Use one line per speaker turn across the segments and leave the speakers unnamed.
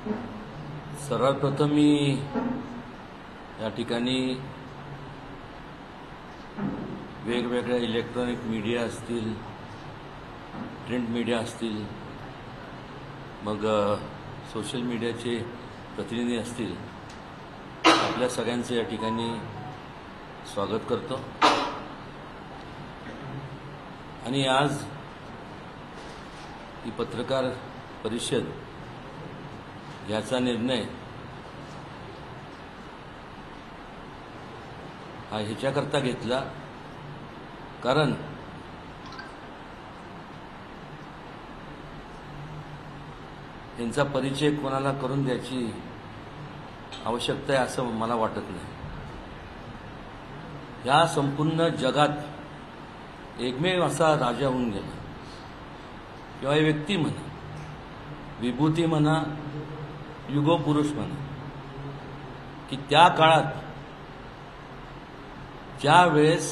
सर्वात प्रथम मी या ठिकाणी वेगवेगळ्या इलेक्ट्रॉनिक मीडिया असतील, प्रिंट मीडिया असतील, मग सोशल मीडियाचे प्रतिनिधी असतील, आपल्या सगळ्यांचं या ठिकाणी स्वागत करतो। आणि आज ही पत्रकार परिषद घ्यायचा निर्णय हा ह्याच्याकरता घेतला कारण त्यांचा परिचय कोणाला करून द्यायची आवश्यकता आहे असं मला वाटत नाही। या संपूर्ण जगात एकमेव असा राजा होऊन गेला किंवा व्यक्ती म्हणा, विभूती म्हणा, युगपुरुष म्हणा, की त्या काळात ज्या वेळेस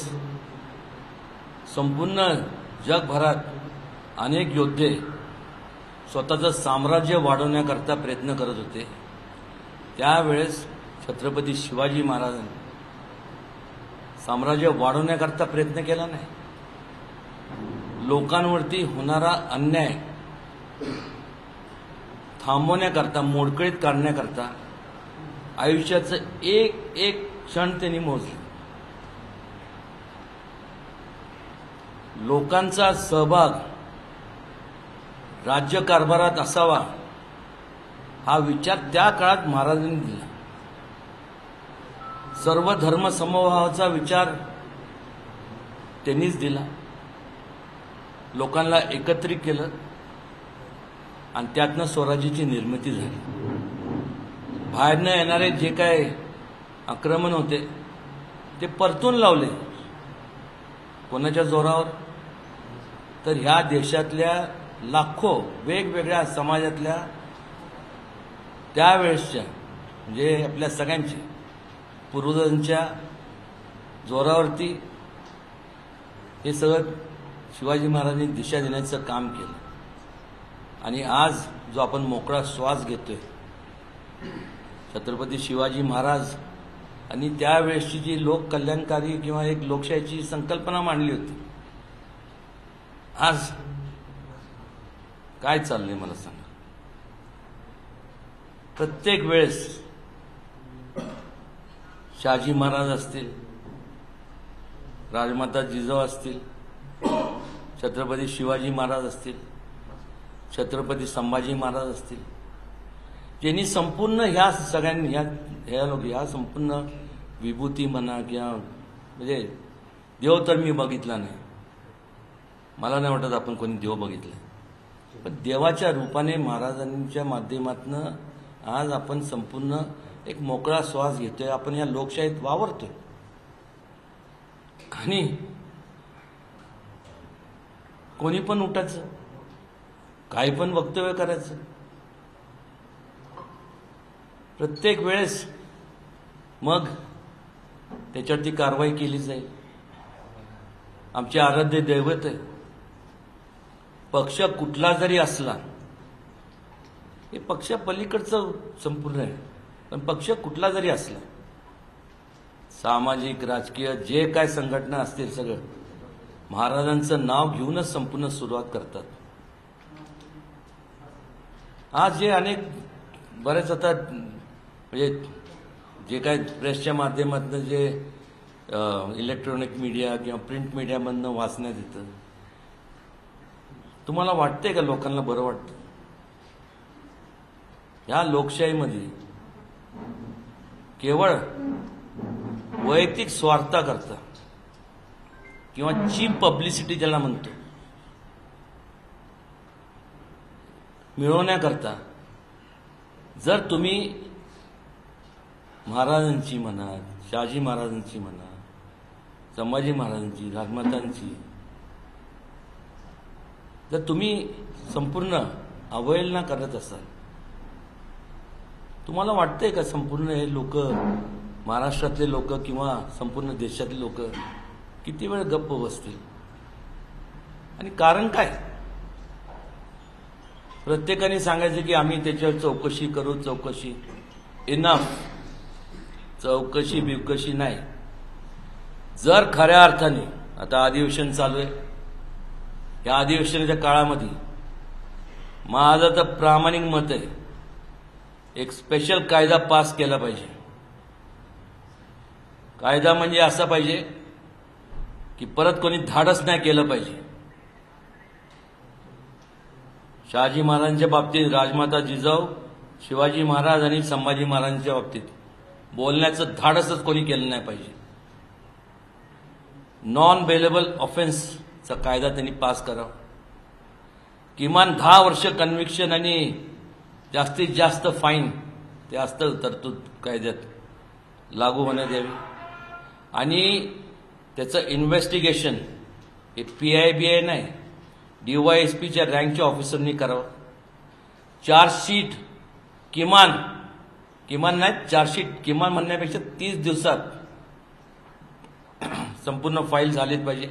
संपूर्ण जगभरात अनेक योद्धे स्वतःचं साम्राज्य वाढवण्याकरता प्रयत्न करत होते, त्यावेळेस छत्रपती शिवाजी महाराजांनी साम्राज्य वाढवण्याकरता प्रयत्न केला नाही। लोकांवरती होणारा अन्याय थांबवण्याकरता, मोडकळीत काढण्याकरता आयुष्याचं एक एक क्षण त्यांनी मोजले। लोकांचा सहभाग राज्यकारभारात असावा हा विचार त्या काळात महाराजांनी दिला। सर्व धर्म समभावाचा विचार त्यांनीच दिला। लोकांना एकत्रित केलं आणि त्यातनं स्वराज्याची निर्मिती झाली। बाहेरनं येणारे जे काय आक्रमण होते ते परतून लावले। कोणाच्या जोरावर? तर ह्या देशातल्या लाखो वेगवेगळ्या समाजातल्या त्यावेळेसच्या म्हणजे आपल्या सगळ्यांच्या पूर्वजांच्या जोरावरती हे सगळं शिवाजी महाराजांनी दिशा देण्याचं काम केलं। आणि आज जो आपण मोकळा श्वास घेतोय, छत्रपती शिवाजी महाराज आणि त्यावेळेसची जी लोककल्याणकारी किंवा एक लोकशाहीची संकल्पना मांडली होती, आज काय चाललंय मला सांगा। प्रत्येक वेळेस शहाजी महाराज असतील, राजमाता जिजाऊ असतील, छत्रपती शिवाजी महाराज असतील, छत्रपती संभाजी महाराज असतील, त्यांनी संपूर्ण ह्या सगळ्यांनी ह्या संपूर्ण विभूती म्हणा किंवा म्हणजे देव तर मी बघितला नाही, मला नाही वाटत आपण कोणी देव बघितला, पण देवाच्या रूपाने महाराजांच्या माध्यमातून आज आपण संपूर्ण एक मोकळा श्वास घेतोय, आपण या लोकशाहीत वावरतोय। आणि कोणी पण उठायचं, काही पण वक्तव्य करायचं, प्रत्येक वेळेस मग त्याच्यावरती कारवाई केली जाईल। आमचे आराध्य दैवत आहे, पक्ष कुठला जरी असला, हे पक्ष पलीकडचं संपूर्ण आहे, पण पक्ष कुठला जरी असला, सामाजिक राजकीय जे काय संघटना असतील सगळं महाराजांचं नाव घेऊनच संपूर्ण सुरुवात करतात। आज जे अनेक बरेच आता म्हणजे जे काय प्रेसच्या माध्यमातून जे इलेक्ट्रॉनिक मीडिया किंवा प्रिंट मीडियामधनं वाचण्यात येतं, तुम्हाला वाटतंय का लोकांना बरं वाटतं? या लोकशाहीमध्ये केवळ वैयक्तिक स्वार्थाकरता किंवा चीप पब्लिसिटी ज्याला म्हणतो मिळवण्याकरता जर तुम्ही महाराजांची म्हणा, शहाजी महाराजांची म्हणा, संभाजी महाराजांची, राजमातांची जर तुम्ही संपूर्ण अवहेलना करत असाल, तुम्हाला वाटतंय का संपूर्ण हे लोक, महाराष्ट्रातले लोक किंवा संपूर्ण देशातले लोक किती वेळ गप्प बसतील? आणि कारण काय? प्रत्येकाने सांगायचं की आम्ही त्याच्यावर चौकशी करू. चौकशी इनफ. चौकशी बिवकशी नाही. जर खऱ्या अर्थाने आता अधिवेशन चालू आहे, या अधिवेशनाच्या काळामध्ये माझं तर प्रामाणिक मत आहे, एक स्पेशल कायदा पास केला पाहिजे. कायदा म्हणजे असा पाहिजे की परत कोणी धाडस नाही केलं पाहिजे. शहाजी महाराजांच्या बाबतीत, राजमाता जिजाऊ, शिवाजी महाराज आणि संभाजी महाराजांच्या बाबतीत बोलण्याचं धाडसच कोणी केलं नाही पाहिजे. नॉन बेलेबल ऑफेन्सचा कायदा त्यांनी पास करावा. किमान 10 वर्ष कन्व्हिक्शन आणि जास्तीत जास्त फाईन ते असतं तरतूद कायद्यात लागू होण्यात यावी. आणि त्याचं इन्व्हेस्टिगेशन हे PIBI नाही, DYSPच्या रँकच्या ऑफिसरनी करावं. चार्जशीट किमान नाही, चार्जशीट किमान म्हणण्यापेक्षा 30 दिवसात संपूर्ण फाईल झालीच पाहिजे.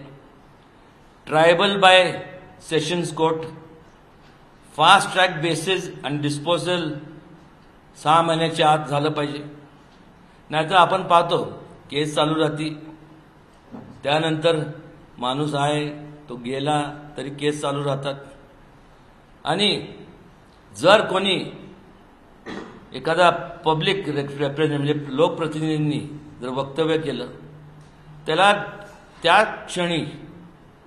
Trial by sessions court, fast track basis आणि डिस्पोजल 6 महिन्याच्या आत झालं पाहिजे. नाहीतर आपण पाहतो केस चालू राहते, त्यानंतर माणूस आहे तो गेला तरी केस चालू राहतात. आणि जर कोणी एखादा पब्लिक रिप्रेझेंटेटिव्ह म्हणजे लोकप्रतिनिधींनी जर वक्तव्य केलं, त्याला त्या क्षणी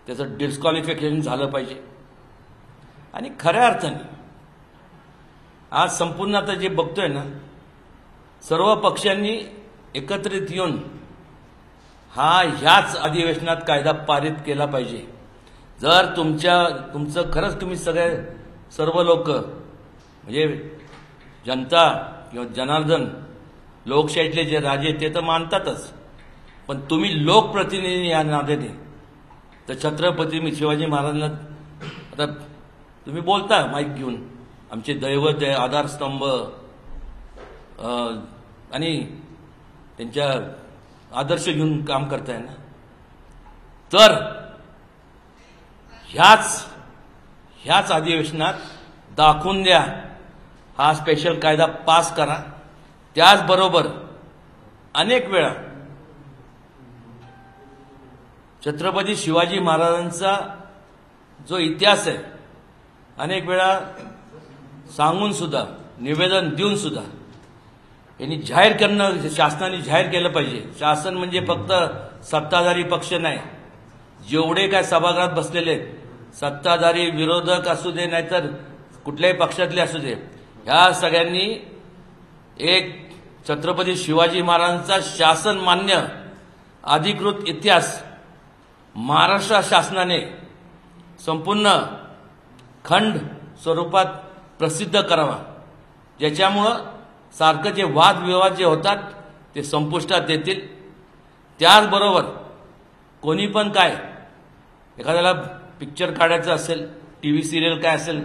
त्याचं डिस्क्वालिफिकेशन झालं पाहिजे. आणि खऱ्या अर्थाने आज संपूर्ण आता जे बघतोय ना, सर्व पक्षांनी एकत्रित येऊन ह्याच अधिवेशनात कायदा पारित केला पाहिजे. जर तुमचं खरंच तुम्ही सर्व लोक म्हणजे जनता किंवा जनार्दन लोकशाहीतले जे राजे ते तर मानतातच, पण तुम्ही लोकप्रतिनिधी या नात्याने तर छत्रपती शिवाजी महाराजांना आता तुम्ही बोलता माईक घेऊन, आमचे दैवत आहे, आधारस्तंभ, आणि त्यांच्या आदर्श घेऊन काम करताय ना, तर ह्याच अधिवेशनात दाखवून द्या, हा स्पेशल कायदा पास करा. त्याचबरोबर अनेक वेळा छत्रपती शिवाजी महाराजांचा जो इतिहास आहे, अनेक वेळा सांगून सुद्धा, निवेदन देऊन सुद्धा यांनी जाहीर करणं, शासनाने जाहीर केलं पाहिजे. शासन म्हणजे फक्त सत्ताधारी पक्ष नाही, जेवढे काय सभागृहात बसलेले आहेत, सत्ताधारी, विरोधक असू दे नाहीतर कुठल्याही पक्षातले असू दे, ह्या सगळ्यांनी एक छत्रपती शिवाजी महाराजांचा शासन मान्य अधिकृत इतिहास महाराष्ट्र शासनाने संपूर्ण खंड स्वरूपात प्रसिद्ध करावा, ज्याच्यामुळं सारखं जे वादविवाद जे होतात ते संपुष्टात येतील. त्याचबरोबर कोणी पण काय एखाद्याला पिक्चर काढायचं असेल, TV सिरियल काय असेल,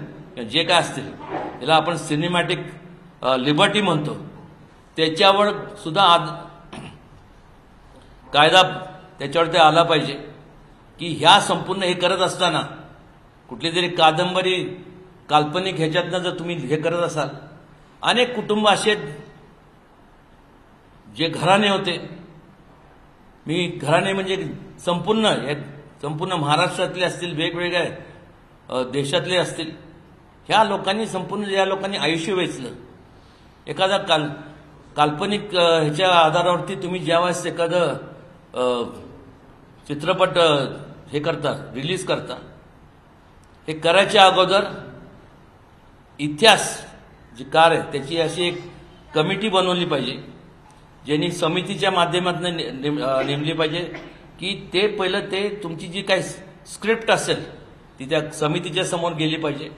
जे काय असतील, त्याला आपण सिनेमॅटिक लिबर्टी म्हणतो, त्याच्यावर सुद्धा कायदा त्याच्यावर ते आला पाहिजे की ह्या संपूर्ण हे करत असताना कुठली तरी कादंबरी काल्पनिक ह्याच्यातनं जर तुम्ही हे करत असाल, अनेक कुटुंब असे जे घराणे होते, मी घराणे म्हणजे संपूर्ण महाराष्ट्रातले असतील, वेगवेगळ्या देशातले असतील, ह्या लोकांनी या लोकांनी आयुष्य वेचलं. एखादा काल्पनिक ह्याच्या आधारावरती तुम्ही ज्यावेळेस एखादं चित्रपट हे करता, रिलीज करता, हे करायच्या अगोदर इतिहास जी कार आहे त्याची अशी एक कमिटी बनवली पाहिजे, ज्यांनी समितीच्या माध्यमातून नेमली पाहिजे की ते पहिलं ते तुमची जी काही स्क्रिप्ट असेल ती त्या समितीच्या समोर गेली पाहिजे.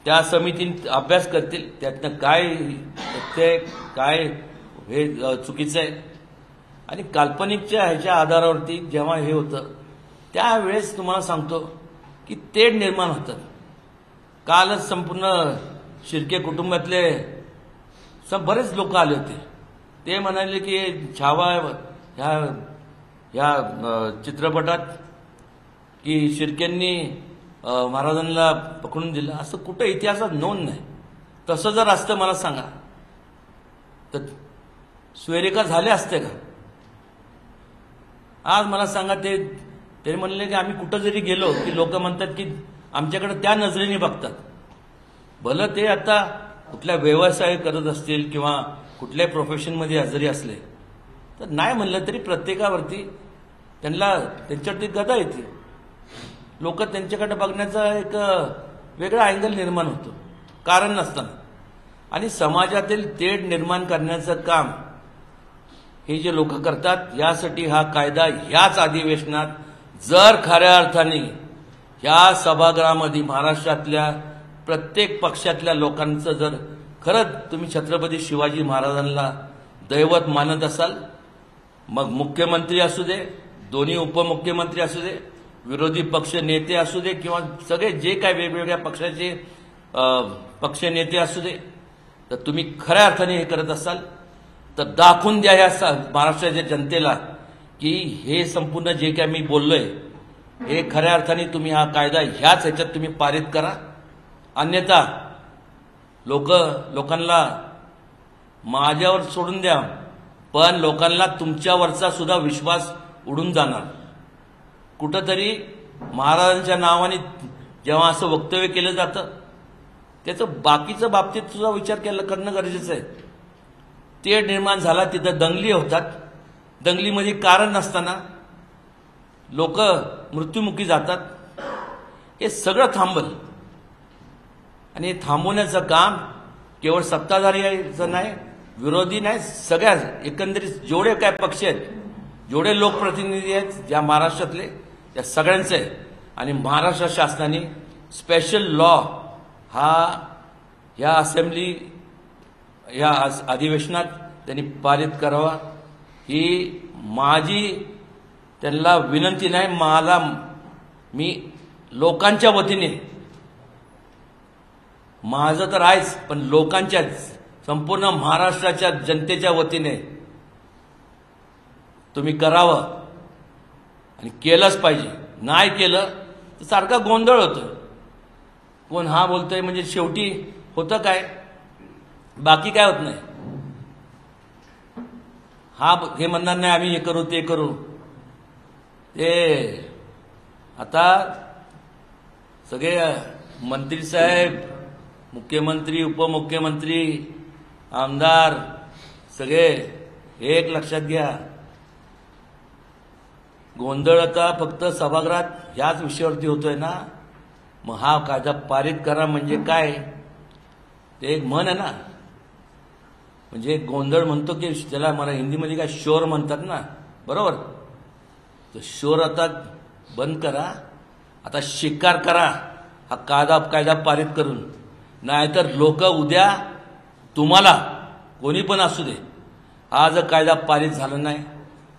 त्या समितीने अभ्यास करतील, त्यातनं काय हे चुकीचं आहे. आणि काल्पनिकच्या ह्याच्या आधारावरती जेव्हा हे होतं त्यावेळेस तुम्हाला सांगतो की तेढ निर्माण होतं. कालच संपूर्ण शिर्के कुटुंबातले बरेच लोक आले होते, ते म्हणाले की छावा ह्या चित्रपटात की शिर्केंनी महाराजांना पकडून दिलं, असं कुठं इतिहासात नोंद नाही. तसं जर असतं मला सांगा तर सोयरिका झाले असते का? आज मला सांगा, ते म्हणले की आम्ही कुठं जरी गेलो की लोक म्हणतात की आमच्याकडे त्या नजरेने बघतात. भलं ते आता कुठल्या व्यवसाय करत असतील किंवा कुठल्याही प्रोफेशनमध्ये हजेरी असले तर नाही म्हणलं तरी प्रत्येकावरती त्यांच्यावरती गदा येते. लोक त्यांच्याकडे बघण्याचा एक वेगळा अँगल निर्माण होतो कारण नसताना. आणि समाजातील तेढ निर्माण करण्याचं काम हे जे लोक करतात, यासाठी हा कायदा ह्याच अधिवेशनात जर खऱ्या अर्थाने ह्या सभागृहामध्ये महाराष्ट्रातल्या प्रत्येक पक्षातल्या लोकांचं जर खरंच तुम्ही छत्रपती शिवाजी महाराजांना दैवत मानत असाल, मग मुख्यमंत्री असू दे, दोन्ही उपमुख्यमंत्री असू दे, विरोधी पक्ष नेते असू दे किंवा सगळे जे काय वेगवेगळ्या पक्षाचे पक्ष नेते असू दे, तर तुम्ही खऱ्या अर्थाने हे करत असाल तर दाखवून द्या या महाराष्ट्राच्या जनतेला की हे संपूर्ण जे काय मी बोललोय हे खऱ्या अर्थाने तुम्ही हा कायदा ह्याच ह्याच्यात तुम्ही पारित करा. अन्यथा लोकांना माझ्यावर सोडून द्या, पण लोकांना तुमच्यावरचा सुद्धा विश्वास उडून जाणार. कुठंतरी महाराजांच्या नावाने जेव्हा असं वक्तव्य केलं जातं त्याचं बाकीचं बाबतीत सुद्धा विचार करणं गरजेचं आहे. तेढ निर्माण झाला, तिथं दंगली होतात, दंगलीमध्ये कारण नसताना लोक मृत्युमुखी जातात. हे सगळं थांबल आणि हे थांबवण्याचं काम केवळ सत्ताधारीचं नाही, विरोधी नाही, सगळ्या एकंदरीत जेवढे काय पक्ष आहेत, जेवढे लोकप्रतिनिधी आहेत ज्या महाराष्ट्रातले, त्या सगळ्यांचं आहे. आणि महाराष्ट्र शासनाने स्पेशल लॉ हा या असेंब्ली या अधिवेशनात त्यांनी पारित करावा ही माझी त्यांना विनंती नाही. मी लोकांच्या वतीने, माझं तर आहेच, पण लोकांच्या संपूर्ण महाराष्ट्राच्या जनतेच्या वतीने तुम्ही करावं आणि केलंच पाहिजे. नाही केलं तर सारखा गोंधळ होतो. कोण हा बोलतोय म्हणजे शेवटी होतं काय, बाकी काय होत नाही. हे म्हणणार नाही आम्ही हे करू ते करू. ते आता सगळे मंत्री साहेब, मुख्यमंत्री, उपमुख्यमंत्री, आमदार सगळे एक लक्षात घ्या, गोंधळ आता फक्त सभागृहात ह्याच विषयावरती होतोय ना. मग हा कायदा पारित करा म्हणजे काय, ते एक म्हण आहे ना, म्हणजे गोंधळ म्हणतो की त्याला मला हिंदीमध्ये काय शोर म्हणतात ना, बरोबर. तर शोर आता बंद करा, आता शिकार करा हा कायदा पारित करून. नाहीतर लोक उद्या तुम्हाला कोणी पण असू दे, हा जर कायदा पारित झाला नाही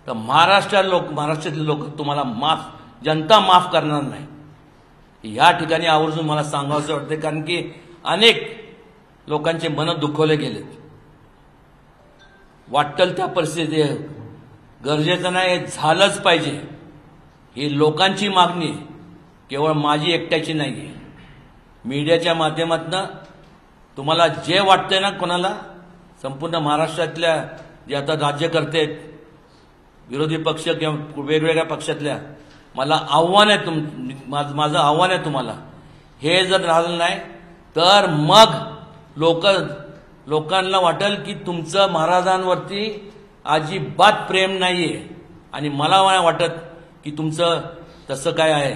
तर महाराष्ट्रातले लोक तुम्हाला जनता माफ करणार नाही. या ठिकाणी आवर्जून मला सांगावंसं वाटतं, कारण की अनेक लोकांचे मन दुखवले गेलेत. वाटेल त्या परिस्थिती गरजेचं नाही, झालंच पाहिजे. ही लोकांची मागणी आहे, केवळ माझी एकट्याची नाही आहे. मीडियाच्या माध्यमातून तुम्हाला जे वाटतंय ना, कोणाला संपूर्ण महाराष्ट्रातल्या जे आता राज्यकर्ते आहेत, विरोधी पक्ष किंवा वेगवेगळ्या पक्षातल्या, मला आव्हान आहे, माझं आव्हान आहे तुम्हाला, हे जर राहिलं नाही तर मग लोकांना वाटेल की तुमचं महाराजांवरती अजिबात प्रेम नाहीये. आणि मला वाटत की तुमचं तसं काय आहे,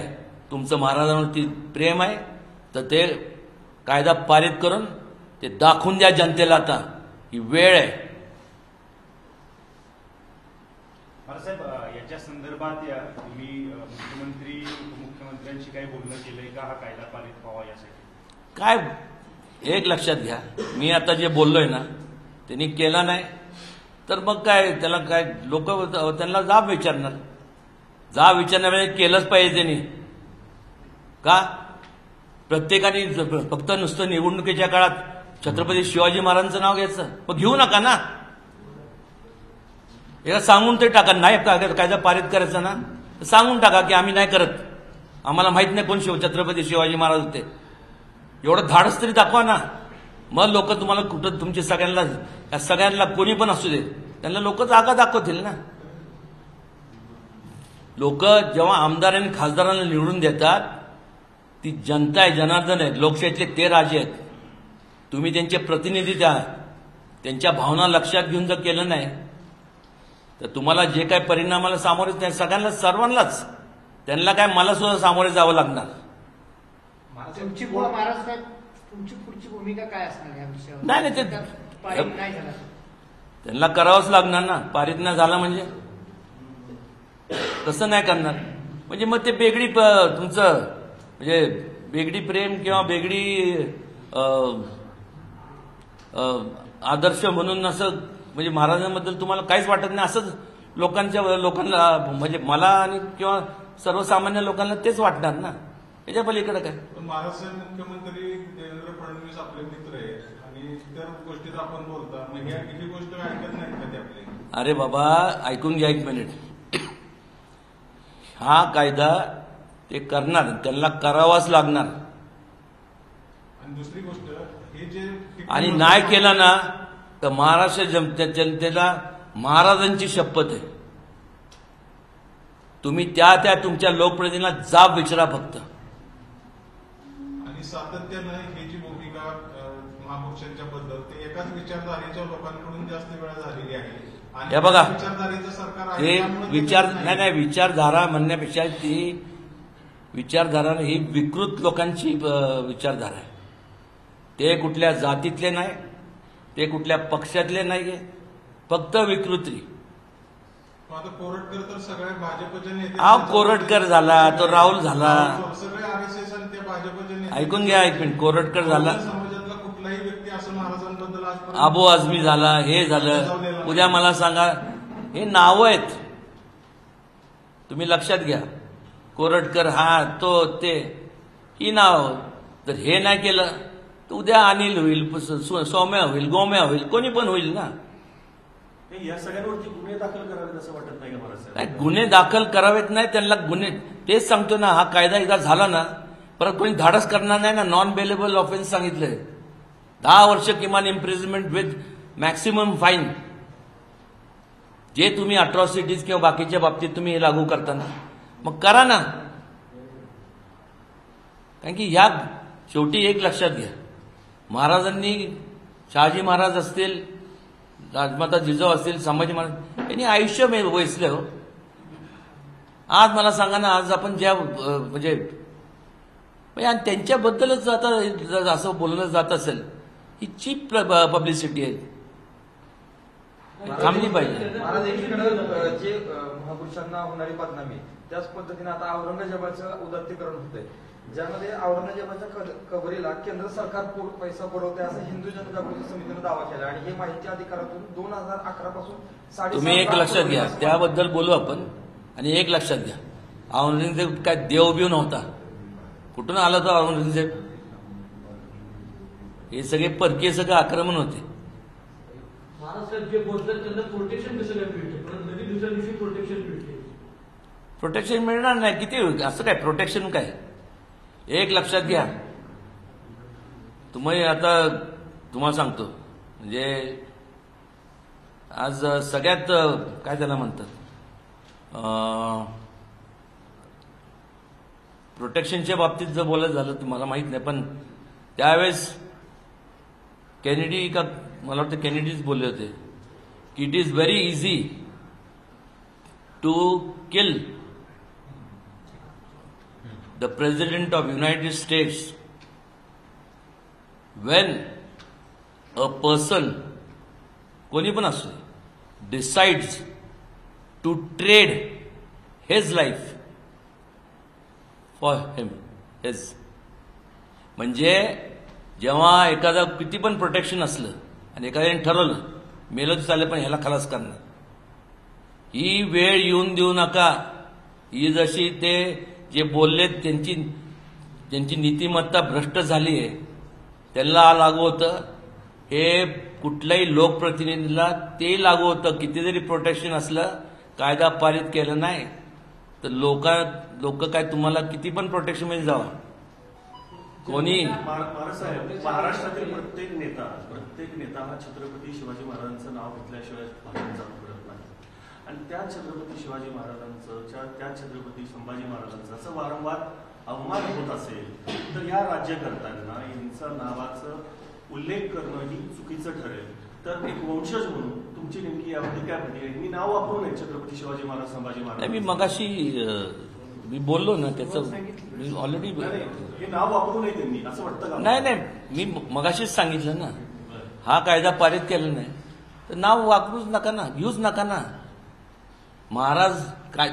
तुमचं महाराजांवरती प्रेम आहे. तर ते कायदा पारित करून ते दाखवून द्या जनतेला. आता ही वेळ आहे.
साहेब, याच्या संदर्भात तुम्ही मुख्यमंत्री उपमुख्यमंत्र्यांशी काही बोलणं केलंय का, हा कायदा पारित व्हावा यासाठी?
काय एक लक्षात घ्या, मी आता जे बोललोय ना त्यांनी केला नाही तर मग काय, त्याला काय लोक त्यांना जाब विचारणार म्हणजे केलंच पाहिजे त्यांनी का? प्रत्येकाने फक्त नुसतं निवडणुकीच्या काळात छत्रपती शिवाजी महाराजांचं नाव घ्यायचं, मग घेऊ नका ना. याला सांगून तरी टाका, नाही कायदा पारित करायचा ना, सांगून टाका की आम्ही नाही करत. आम्हाला माहित नाही कोण छत्रपती शिवाजी महाराज होते. एवढं धाडस तरी दाखवा ना. मग लोक तुम्हाला कुठं तुमचे सगळ्यांना कोणी पण असू दे त्यांना लोक जागा दाखवतील ना. लोक जेव्हा आमदार आणि खासदारांना निवडून देतात ती जनता आहे, जनार्दन आहेत, लोकशाहीतले ते राजे आहेत. तुम्ही त्यांचे प्रतिनिधी द्या. त्यांच्या भावना लक्षात घेऊन जर केलं नाही तर तुम्हाला जे काही परिणामाला सामोरे नाही सगळ्यांना सर्वांनाच त्यांना काय मला सुद्धा सामोरे जावं लागणार.
तुमची महाराष्ट्रात तुमची पुढची भूमिका काय असणार या विषयावर?
नाही नाही, ते
पारित नाही झाला
त्यांना करावंच लागणार ना. पारित नाही झाला म्हणजे तसं नाही करणार. म्हणजे मग ते बेगडी तुमचं म्हणजे बेगडी प्रेम किंवा बेगडी आदर्श म्हणून असं म्हणजे महाराजांबद्दल तुम्हाला काहीच वाटत नाही असंच लोकांना म्हणजे मला आणि किंवा सर्वसामान्य लोकांना तेच वाटणार ना. याच्या पलीकडे काय.
महाराष्ट्राचे मुख्यमंत्री देवेंद्र फडणवीस आपले मित्र आहेत आणि इतर गोष्टीत आपण बोलता मग ही गोष्ट ऐकत नाहीत का ते आपले?
अरे बाबा ऐकून घ्या एक मिनिट. हा कायदा ते करणार, त्यांना करावाच लागणार.
आणि दुसरी गोष्ट हे जे
आणि नाही केलं ना तर महाराष्ट्र जनतेला महाराजांची शपथ आहे. तुम्ही त्या तुमच्या लोकप्रतिनिधींना जाब विचारा फक्त.
आणि सातत्यानं ही जी भूमिका महापुरुषांच्या बद्दल ते एकाच विचारधारेच्या लोकांकडून जास्त वेळा झालेली आहे.
हे बघा
विचारधारेचं सरकार आहे
हे
त्यामुळे
नाही विचारधारा म्हणण्यापेक्षा ती विचारधारा ही विकृत लोकांची विचारधारा आहे. ते कुठल्या जातीतले नाही, ते कुठल्या पक्षातले नाहीये, फक्त विकृती.
आता कोरटकर तर सगळ्या भाजपचे नेते
कोरटकर झाला, तो राहुल झाला.
सगळे आरएसएस आणि ते भाजपचे नेते.
ऐकून घ्या एक मिनिट. कोरटकर झाला,
समाजातला कुठलाही व्यक्ती असं महाराजांबद्दल आजपर्यंत
अबू आझमी झाला, हे झालं. उद्या मला सांगा हे नावं आहेत तुम्ही लक्षात घ्या. कोरटकर हा तो ते ही नाव. जर हे नाही केलं तर उद्या अनिल होईल, सौम्या होईल, गोम्या होईल, कोणी पण होईल ना.
या सगळ्यांवरती गुन्हे दाखल करावेत असं वाटत नाही का महाराज?
नाही गुन्हे दाखल करावेत नाही त्यांना गुन्हे. तेच सांगतो ना हा कायदा एकदा झाला ना परत कोणी धाडस करणार नाही ना. नॉन बेलेबल ऑफेन्स सांगितलंय. 10 वर्ष किमान इम्प्रिझनमेंट विथ मॅक्सिमम फाईन. जे तुम्ही अट्रॉसिटीज किंवा बाकीच्या बाबतीत तुम्ही हे लागू करताना मग करा ना. कारण की ह्या शेवटी एक लक्षात घ्या. महाराजांनी शहाजी महाराज असतील, राजमाता जिजाऊ असतील, संभाजी महाराज यांनी आयुष्य वेचले हो. आज मला सांगा ना आज आपण ज्या म्हणजे त्यांच्याबद्दलच आता असं बोललं जात असेल ही चीप पब्लिसिटी आहे. थांबली पाहिजे.
महाराज एकीकडे जे महापुरुषांना होणारी बदनामी त्याच पद्धतीने आता औरंगजेबाचं उदात्तीकरण होतंय ज्यामध्ये औरंगजेबाच्या कबरीला केंद्र सरकार पैसा पुरवते असं हिंदू जनजागृती समितीने दावा केला आणि हे माहिती अधिकारातून 2011 पासून
तुम्ही एक लक्षात घ्या त्याबद्दल बोलू आपण. आणि एक लक्षात घ्या औरंगजेब काय देवबीव नव्हता. कुठून आला होता औरंगजेब? हे सगळे परकीय सगळं आक्रमण होते.
महाराष्ट्रात जे बोलतात त्यांना प्रोटेक्शन कसं काय मिळते? पण नवी दुसऱ्या दिवशी प्रोटेक्शन मिळते.
प्रोटेक्शन मिळणार नाही. किती असं काय प्रोटेक्शन काय? एक लक्षात घ्या. तुम्ही आता तुम्हाला सांगतो म्हणजे आज सगळ्यात काय त्याला म्हणतात प्रोटेक्शनच्या बाबतीत जर बोलायचं झालं तुम्हाला माहित नाही पण त्यावेळेस केनेडी का मला वाटतं केनेडीच बोलले होते की it is very easy to kill the President of United States when a person कोणी पण असो decides to trade his life for him his म्हणजे जेव्हा एखादा किती पण प्रोटेक्शन असलं आणि एखाद्याने ठरवलं मेलं तर चालेल पण ह्याला खलास करणार ही वेळ येऊन देऊ नका. ही जशी ते जे बोलले त्यांची नीतिमत्ता भ्रष्ट झाली आहे त्यांना लागू होतं. हे कुठल्याही लोकप्रतिनिधीला ते लागू होतं. किती जरी प्रोटेक्शन असलं कायदा पारित केलं नाही तर लोक काय तुम्हाला किती पण प्रोटेक्शन मध्ये जावा कोणी
महाराष्ट्रातील प्रत्येक नेता हा छत्रपती शिवाजी महाराजांचं नाव घेतल्याशिवाय भाषण चालू करत नाही. आणि त्या छत्रपती शिवाजी महाराजांचं त्या छत्रपती संभाजी महाराजांचं असं वारंवार अवमान होत असेल तर या राज्यकर्त्यांना यांचा नावाचा उल्लेख करणं ही चुकीचं ठरेल. तर एक वंशज म्हणून तुमची नेमकी यावरती काय प्रतिक्रिया? मी नाव वापरू नये छत्रपती शिवाजी महाराज संभाजी महाराज.
मी मगाशी मी बोललो ना त्याचं मी ऑलरेडी
हे नाव वापरू नये त्यांनी असं वाटतं का?
नाही मी मगाशीच सांगितलं ना, हा कायदा पारित केला नाही तर नाव वापरूच नका ना, घेऊच नका ना. महाराज काय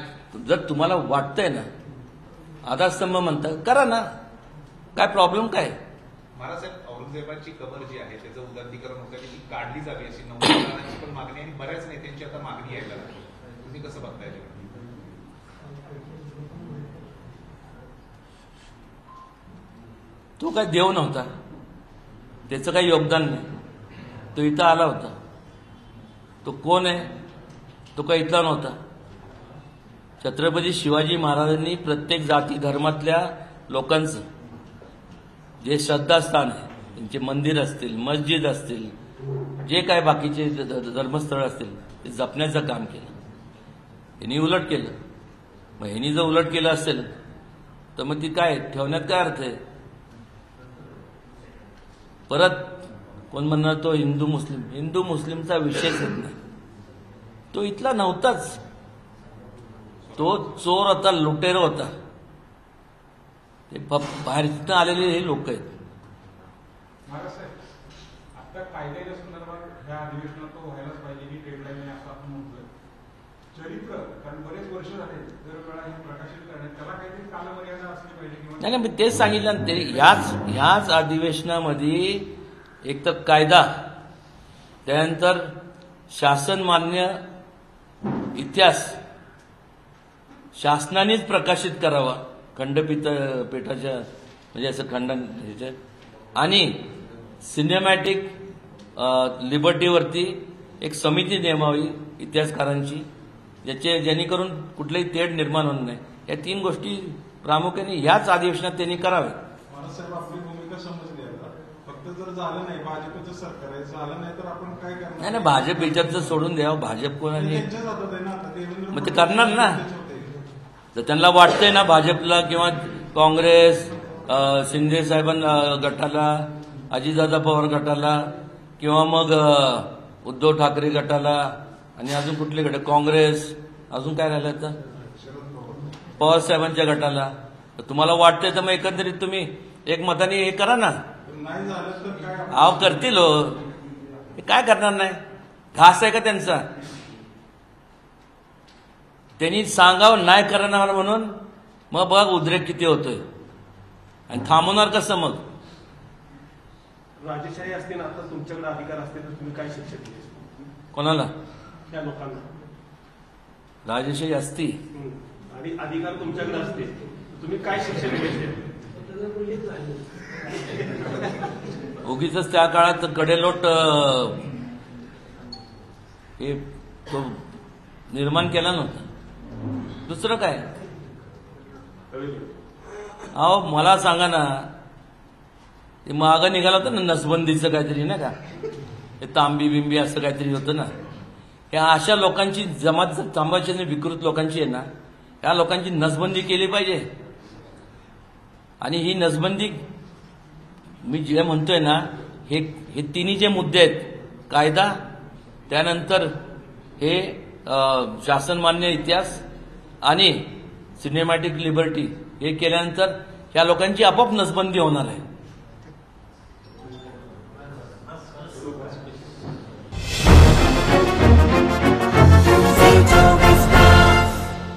जर तुम्हाला वाटतंय ना आधारस्तंभ म्हणता करा ना, काय प्रॉब्लेम काय?
महाराजसाहेब, औरंगजेबाची कबर जी आहे त्याचं उदात्तीकरण होतं ती काढली जावी अशी नवनिर्माणाची पण मागणी आणि बऱ्याच नेत्यांची आता मागणी यायला लागली. तुम्ही कसं बघताय?
तो काय देव नव्हता, त्याचं काही योगदान नाही. तो इथं आला होता. तो कोण आहे? तो काही इथला नव्हता. छत्रपती शिवाजी महाराजांनी प्रत्येक जाती धर्मातल्या लोकांचं जे श्रद्धास्थान आहे, त्यांचे मंदिर असतील, मस्जिद असतील, जे काय बाकीचे धर्मस्थळ असतील ते जपण्याचं काम केलं. यांनी उलट केलं. मग ह्यांनी जर उलट केलं असेल तर मग ती काय ठेवण्यात काय अर्थ आहे? परत कोण म्हणणार तो हिंदू मुस्लिमचा विषयच येत नाही. तो इथला नव्हताच. तो चोर होता, लुटेर होता. ते बाहेरनं आलेले हे लोक आहेत.
महाराजसाहेब, आता कायद्याच्या संदर्भात ह्या अधिवेशनात तो व्हायलाच पाहिजे ही डेडलाईन आहे असं आपण म्हणतोय. चरित्र, कारण बरेच वर्ष झाले दर वेळा हे प्रकाशित करण्यात त्याला काहीतरी कालमर्यादा असली पाहिजे किंवा
नाही मी तेच सांगितलं ना, ह्याच अधिवेशनामध्ये एक तर कायदा, त्यानंतर शासनमान्य इतिहास शासनानेच प्रकाशित करावा खंडपीठाच्या म्हणजे असं खंडन ह्याच्या, आणि सिनेमॅटिक लिबर्टीवरती एक समिती नेमावी इतिहासकारांची जेणेकरून कुठलंही तेढ निर्माण होणार नाही. या 3 गोष्टी प्रामुख्याने ह्याच अधिवेशनात त्यांनी कराव्या.
महाराजसाहेब, आपली भूमिका समजली आता. फक्त जर झालं नाही, भाजपचं सरकार आहे, झालं नाही तर आपण काय करणार?
नाही भाजप याच्यात सोडून द्यावं. भाजप कोणाने
त्यांच्याच हातात आहे ना आता. देवेंद्र
मग ते करणार ना.
फडणवीस
तर त्यांना वाटतंय ना भाजपला किंवा काँग्रेस, शिंदे साहेबांना गटाला, अजितदादा पवार गटाला किंवा मग उद्धव ठाकरे गटाला आणि अजून कुठले गट, काँग्रेस, अजून काय राहिलं आता पवार साहेबांच्या गटाला. तर तुम्हाला वाटतंय तर मग एकंदरीत तुम्ही एक मताने हे करा ना.
नाही झालं तर काय?
आव करतील हो. हे काय करणार नाही? घास आहे का त्यांचा? त्यांनी सांगावं नाही करणार म्हणून मग बघ उद्रेक किती होतोय आणि थांबवणार कसं मग?
राजेशाही असते ना, आता तुमच्याकडे अधिकार असते तर तुम्ही काय शिक्षा दिली?
कोणाला?
त्या लोकांना.
राजेशाही असती
आणि अधिकार तुमच्याकडे असते तुम्ही काय शिक्षा दिली?
उगीच त्या काळात कडेलोट हे तो निर्माण केला नव्हता. दुसरं काय? अहो मला सांगा ना, ते मागं निघाला होतं ना नसबंदीचं काहीतरी ना का, हे तांबी बिंबी असं काहीतरी होतं ना. ह्या अशा लोकांची जमात तांबाची विकृत लोकांची आहे ना, या लोकांची नसबंदी केली पाहिजे. आणि ही नसबंदी मी जे म्हणतोय ना, हे तिन्ही जे मुद्दे आहेत, कायदा, त्यानंतर हे शासनमान्य इतिहास आणि सिनेमॅटिक लिबर्टी, हे केल्यानंतर या लोकांची आपोआप नसबंदी होणार आहे.